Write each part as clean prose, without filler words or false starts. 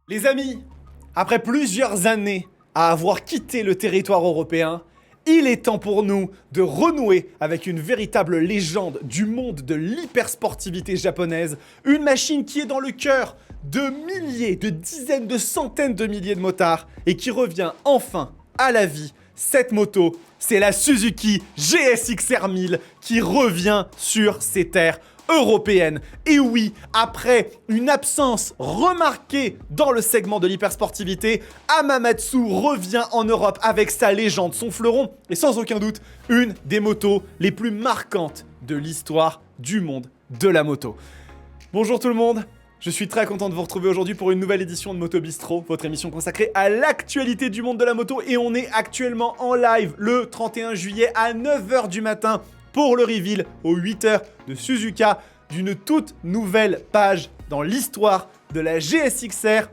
Les amis, après plusieurs années à avoir quitté le territoire européen, il est temps pour nous de renouer avec une véritable légende du monde de l'hypersportivité japonaise, une machine qui est dans le cœur de milliers, de dizaines, de centaines de milliers de motards et qui revient enfin à la vie. Cette moto, c'est la Suzuki GSX-R 1000 qui revient sur ses terres européenne. Et oui, après une absence remarquée dans le segment de l'hypersportivité, Hamamatsu revient en Europe avec sa légende, son fleuron, et sans aucun doute, une des motos les plus marquantes de l'histoire du monde de la moto. Bonjour tout le monde, je suis très content de vous retrouver aujourd'hui pour une nouvelle édition de Moto Bistro, votre émission consacrée à l'actualité du monde de la moto, et on est actuellement en live le 31 juillet à 9h du matin pour le reveal aux 8h de Suzuka d'une toute nouvelle page dans l'histoire de la GSX-R.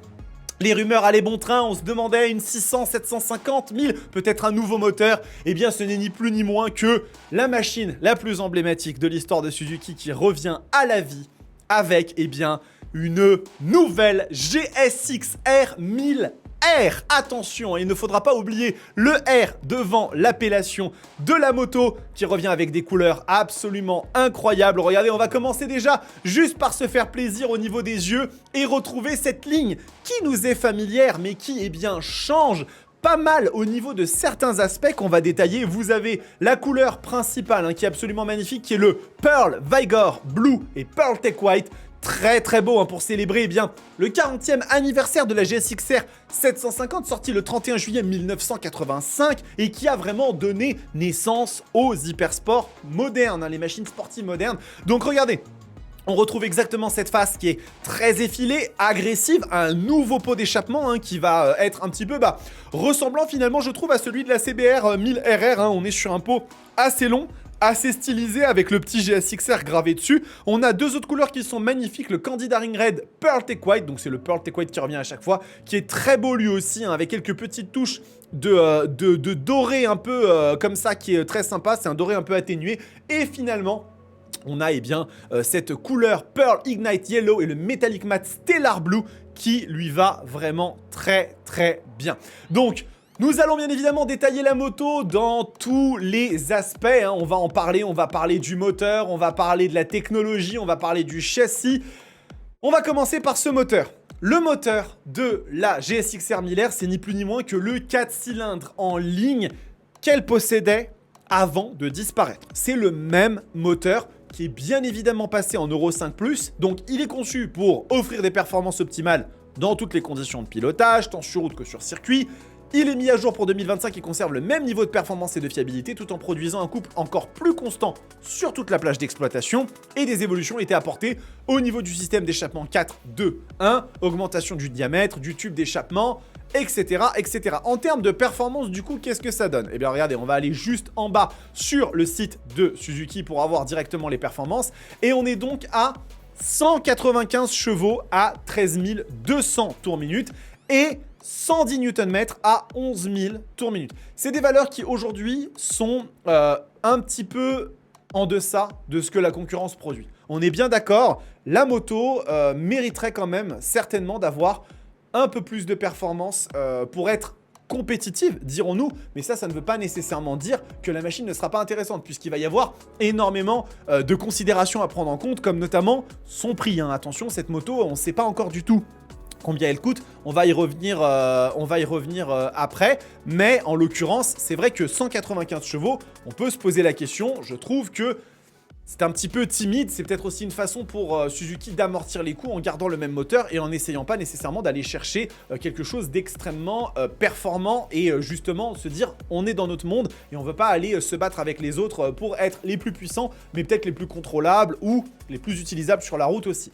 Les rumeurs allaient bon train, on se demandait une 600, 750, 1000, peut-être un nouveau moteur. Eh bien, ce n'est ni plus ni moins que la machine la plus emblématique de l'histoire de Suzuki qui revient à la vie avec, eh bien, une nouvelle GSX-R 1000. R, attention, il ne faudra pas oublier le R devant l'appellation de la moto qui revient avec des couleurs absolument incroyables. Regardez, on va commencer déjà juste par se faire plaisir au niveau des yeux et retrouver cette ligne qui nous est familière mais qui, eh bien, change pas mal au niveau de certains aspects qu'on va détailler. Vous avez la couleur principale qui est absolument magnifique, qui est le Pearl Vigor Blue et Pearl Tech White. Très beau pour célébrer le 40e anniversaire de la GSX-R 750 sortie le 31 juillet 1985 et qui a vraiment donné naissance aux hypersports modernes, les machines sportives modernes. Donc regardez, on retrouve exactement cette face qui est très effilée, agressive, un nouveau pot d'échappement qui va être un petit peu ressemblant finalement je trouve à celui de la CBR 1000RR. On est sur un pot assez long, assez stylisé avec le petit GSX-R gravé dessus. On a deux autres couleurs qui sont magnifiques, le Candida Ring Red Pearl Tech White, donc c'est le Pearl Tech White qui revient à chaque fois, qui est très beau lui aussi, avec quelques petites touches de doré un peu comme ça, qui est très sympa, c'est un doré un peu atténué. Et finalement, on a cette couleur Pearl Ignite Yellow et le Metallic Matte Stellar Blue qui lui va vraiment très bien. Donc, nous allons bien évidemment détailler la moto dans tous les aspects, on va en parler, on va parler du moteur, on va parler de la technologie, on va parler du châssis. On va commencer par ce moteur. Le moteur de la GSX-R 1000R, c'est ni plus ni moins que le 4 cylindres en ligne qu'elle possédait avant de disparaître. C'est le même moteur qui est bien évidemment passé en Euro 5+, donc il est conçu pour offrir des performances optimales dans toutes les conditions de pilotage, tant sur route que sur circuit. Il est mis à jour pour 2025 et conserve le même niveau de performance et de fiabilité tout en produisant un couple encore plus constant sur toute la plage d'exploitation et des évolutions ont été apportées au niveau du système d'échappement 4, 2, 1, augmentation du diamètre, du tube d'échappement, etc. En termes de performance, du coup, qu'est-ce que ça donne? Eh bien, regardez, on va aller juste en bas sur le site de Suzuki pour avoir directement les performances et on est donc à 195 chevaux à 13 200 tours minute et 110 Nm à 11 000 tours minute. C'est des valeurs qui aujourd'hui sont un petit peu en deçà de ce que la concurrence produit. On est bien d'accord, la moto mériterait quand même certainement d'avoir un peu plus de performance pour être compétitive, dirons-nous, mais ça ne veut pas nécessairement dire que la machine ne sera pas intéressante, puisqu'il va y avoir énormément de considérations à prendre en compte, comme notamment son prix. Attention, cette moto, on ne sait pas encore du tout combien elle coûte, on va y revenir après, mais en l'occurrence, c'est vrai que 195 chevaux, on peut se poser la question, je trouve que c'est un petit peu timide, c'est peut-être aussi une façon pour Suzuki d'amortir les coûts en gardant le même moteur et en n'essayant pas nécessairement d'aller chercher quelque chose d'extrêmement performant et justement se dire on est dans notre monde et on ne veut pas aller se battre avec les autres pour être les plus puissants, mais peut-être les plus contrôlables ou les plus utilisables sur la route aussi.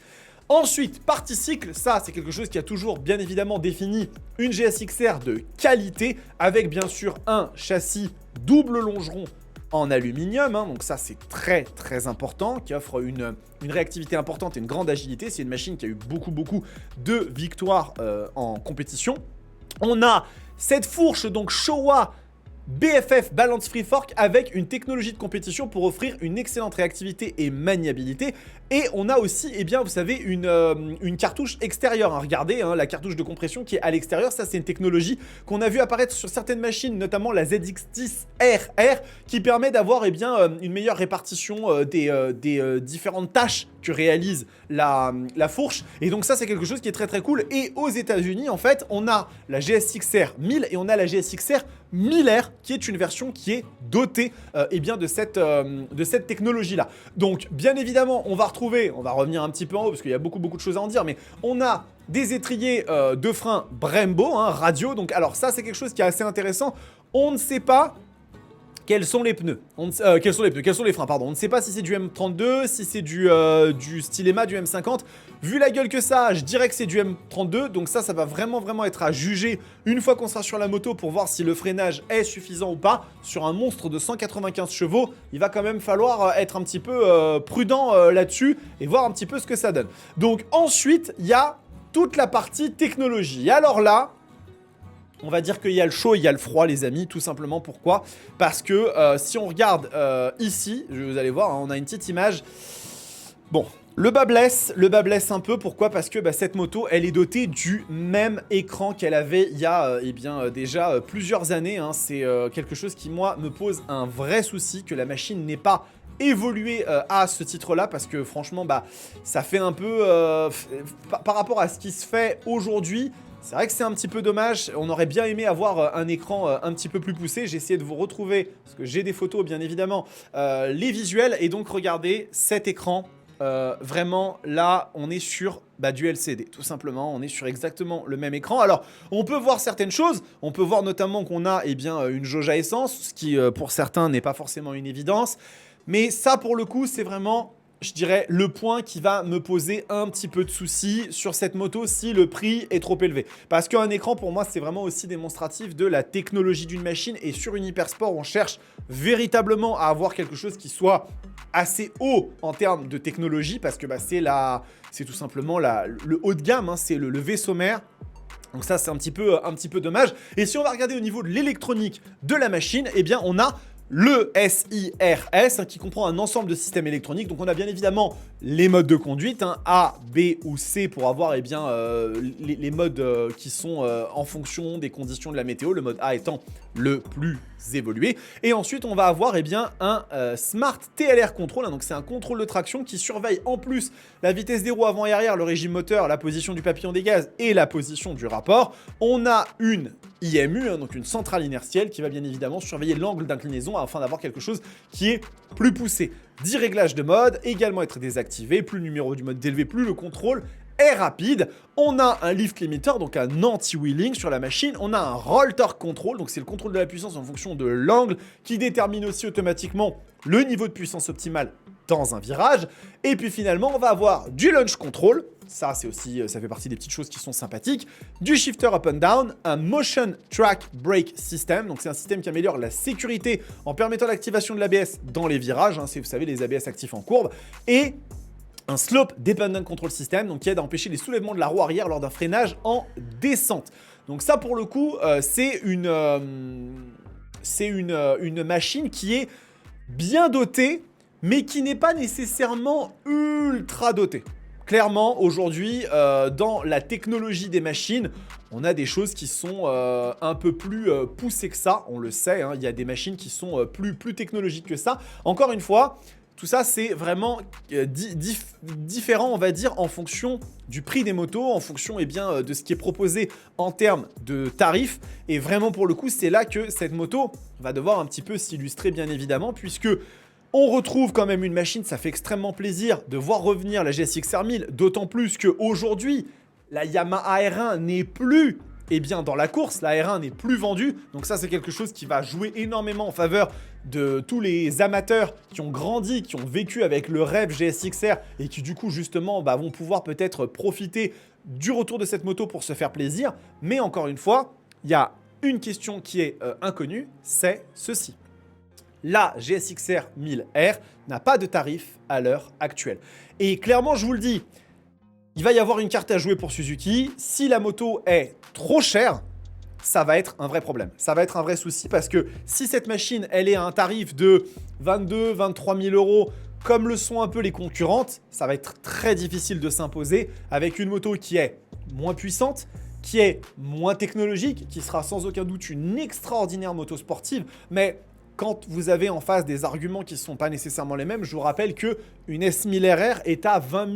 Ensuite, partie cycle, ça c'est quelque chose qui a toujours bien évidemment défini une GSX-R de qualité avec bien sûr un châssis double longeron en aluminium, donc ça c'est très important, qui offre une réactivité importante et une grande agilité. C'est une machine qui a eu beaucoup de victoires en compétition. On a cette fourche donc Showa BFF Balance Free Fork avec une technologie de compétition pour offrir une excellente réactivité et maniabilité. Et on a aussi, eh bien, vous savez, une cartouche extérieure. Hein. Regardez, hein, la cartouche de compression qui est à l'extérieur. Ça, c'est une technologie qu'on a vu apparaître sur certaines machines, notamment la ZX10RR, qui permet d'avoir, eh bien, une meilleure répartition des différentes tâches que réalise la fourche. Et donc ça, c'est quelque chose qui est très très cool. Et aux États-Unis, en fait, on a la GSX-R 1000 et on a la GSX-R 1000R, qui est une version qui est dotée eh bien, de cette technologie-là. Donc, bien évidemment, on va revenir un petit peu en haut, parce qu'il y a beaucoup de choses à en dire, mais on a des étriers de frein Brembo, hein, radio. Donc, alors ça, c'est quelque chose qui est assez intéressant. On ne sait pas quels sont les pneus, quels sont les freins, pardon. On ne sait pas si c'est du M32, si c'est du Stylema, du M50. Vu la gueule que ça a, je dirais que c'est du M32. Donc ça va vraiment être à juger une fois qu'on sera sur la moto pour voir si le freinage est suffisant ou pas. Sur un monstre de 195 chevaux, il va quand même falloir être un petit peu prudent là-dessus et voir un petit peu ce que ça donne. Donc ensuite, il y a toute la partie technologie. Et alors là, on va dire qu'il y a le chaud et il y a le froid, les amis, tout simplement. Pourquoi? Parce que si on regarde ici, vous allez voir, hein, on a une petite image. Bon, le bas blesse un peu. Pourquoi? Parce que cette moto, elle est dotée du même écran qu'elle avait il y a déjà plusieurs années. Hein. C'est quelque chose qui, moi, me pose un vrai souci, que la machine n'ait pas évolué à ce titre-là, parce que franchement, ça fait un peu... par rapport à ce qui se fait aujourd'hui, c'est vrai que c'est un petit peu dommage. On aurait bien aimé avoir un écran un petit peu plus poussé. J'ai essayé de vous retrouver, parce que j'ai des photos bien évidemment, les visuels. Et donc regardez cet écran. Vraiment là on est sur du LCD, tout simplement. On est sur exactement le même écran. Alors on peut voir certaines choses. On peut voir notamment qu'on a une jauge à essence, ce qui pour certains n'est pas forcément une évidence. Mais ça pour le coup c'est vraiment, je dirais, le point qui va me poser un petit peu de soucis sur cette moto si le prix est trop élevé. Parce qu'un écran, pour moi, c'est vraiment aussi démonstratif de la technologie d'une machine. Et sur une Hypersport, on cherche véritablement à avoir quelque chose qui soit assez haut en termes de technologie. Parce que c'est tout simplement le haut de gamme, hein, c'est le vaisseau mère. Donc ça, c'est un petit peu dommage. Et si on va regarder au niveau de l'électronique de la machine, eh bien, on a le SIRS, hein, qui comprend un ensemble de systèmes électroniques. Donc on a bien évidemment les modes de conduite, hein, A, B ou C, pour avoir les modes qui sont en fonction des conditions de la météo, le mode A étant le plus évolué. Et ensuite on va avoir un Smart TLR Control, hein, donc c'est un contrôle de traction qui surveille en plus la vitesse des roues avant et arrière, le régime moteur, la position du papillon des gaz et la position du rapport. On a une IMU, hein, donc une centrale inertielle, qui va bien évidemment surveiller l'angle d'inclinaison afin d'avoir quelque chose qui est plus poussé. 10 réglages de mode, également être désactivés, plus le numéro du mode d'élevé, plus le contrôle est rapide. On a un lift limiter, donc un anti-wheeling sur la machine. On a un roll torque control, donc c'est le contrôle de la puissance en fonction de l'angle, qui détermine aussi automatiquement le niveau de puissance optimale dans un virage. Et puis finalement, on va avoir du launch control. Ça, ça fait partie des petites choses qui sont sympathiques. Du shifter up and down, un motion track brake system. Donc, c'est un système qui améliore la sécurité en permettant l'activation de l'ABS dans les virages. Hein, c'est, vous savez, les ABS actifs en courbe. Et un slope dependent control system, donc qui aide à empêcher les soulèvements de la roue arrière lors d'un freinage en descente. Donc ça, pour le coup, c'est une machine qui est bien dotée, mais qui n'est pas nécessairement ultra dotée. Clairement, aujourd'hui, dans la technologie des machines, on a des choses qui sont un peu plus poussées que ça. On le sait, hein, il y a des machines qui sont plus technologiques que ça. Encore une fois, tout ça, c'est vraiment différent, on va dire, en fonction du prix des motos, en fonction de ce qui est proposé en termes de tarifs. Et vraiment, pour le coup, c'est là que cette moto va devoir un petit peu s'illustrer, bien évidemment, puisque on retrouve quand même une machine. Ça fait extrêmement plaisir de voir revenir la GSX-R 1000, d'autant plus qu'aujourd'hui, la Yamaha R1 n'est plus dans la course. La R1 n'est plus vendue. Donc ça, c'est quelque chose qui va jouer énormément en faveur de tous les amateurs qui ont grandi, qui ont vécu avec le rêve GSX-R et qui du coup, justement, vont pouvoir peut-être profiter du retour de cette moto pour se faire plaisir. Mais encore une fois, il y a une question qui est inconnue, c'est ceci. La GSX-R 1000R n'a pas de tarif à l'heure actuelle. Et clairement, je vous le dis, il va y avoir une carte à jouer pour Suzuki. Si la moto est trop chère, ça va être un vrai problème. Ça va être un vrai souci parce que si cette machine, elle est à un tarif de 22 23 000 euros, comme le sont un peu les concurrentes, ça va être très difficile de s'imposer avec une moto qui est moins puissante, qui est moins technologique, qui sera sans aucun doute une extraordinaire moto sportive, mais quand vous avez en face des arguments qui ne sont pas nécessairement les mêmes, je vous rappelle qu'une S1000 RR est à 20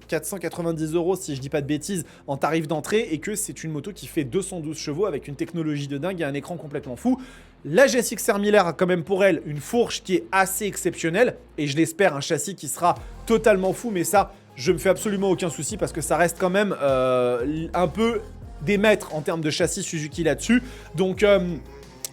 490 euros, si je ne dis pas de bêtises, en tarif d'entrée, et que c'est une moto qui fait 212 chevaux avec une technologie de dingue et un écran complètement fou. La GSX-R 1000 R a quand même pour elle une fourche qui est assez exceptionnelle, et je l'espère un châssis qui sera totalement fou, mais ça, je me fais absolument aucun souci parce que ça reste quand même un peu des maîtres en termes de châssis Suzuki là-dessus. Donc,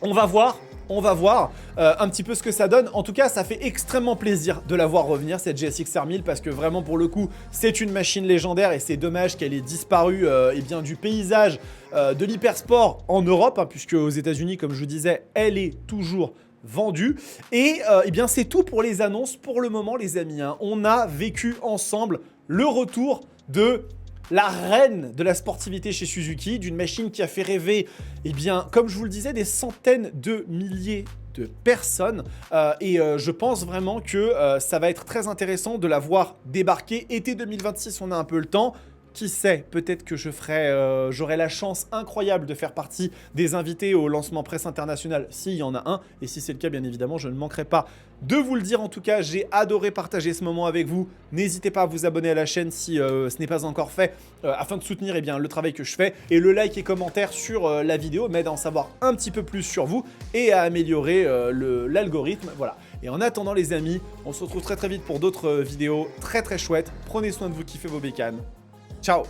on va voir. On va voir un petit peu ce que ça donne. En tout cas, ça fait extrêmement plaisir de la voir revenir, cette GSX-R 1000, parce que vraiment, pour le coup, c'est une machine légendaire et c'est dommage qu'elle ait disparu eh bien, du paysage de l'hypersport en Europe, hein, puisque aux États-Unis, comme je vous disais, elle est toujours vendue. Et eh bien, c'est tout pour les annonces pour le moment, les amis, hein. On a vécu ensemble le retour de la reine de la sportivité chez Suzuki, d'une machine qui a fait rêver, eh bien, comme je vous le disais, des centaines de milliers de personnes. Je pense vraiment que ça va être très intéressant de la voir débarquer. Été 2026, on a un peu le temps. Qui sait, peut-être que j'aurai la chance incroyable de faire partie des invités au lancement presse international, s'il y en a un. Et si c'est le cas, bien évidemment, je ne manquerai pas de vous le dire. En tout cas, j'ai adoré partager ce moment avec vous. N'hésitez pas à vous abonner à la chaîne si ce n'est pas encore fait, afin de soutenir bien, le travail que je fais. Et le like et commentaire sur la vidéo m'aide à en savoir un petit peu plus sur vous et à améliorer l'algorithme. Voilà. Et en attendant, les amis, on se retrouve très très vite pour d'autres vidéos très très chouettes. Prenez soin de vous, kiffez vos bécanes. Ciao!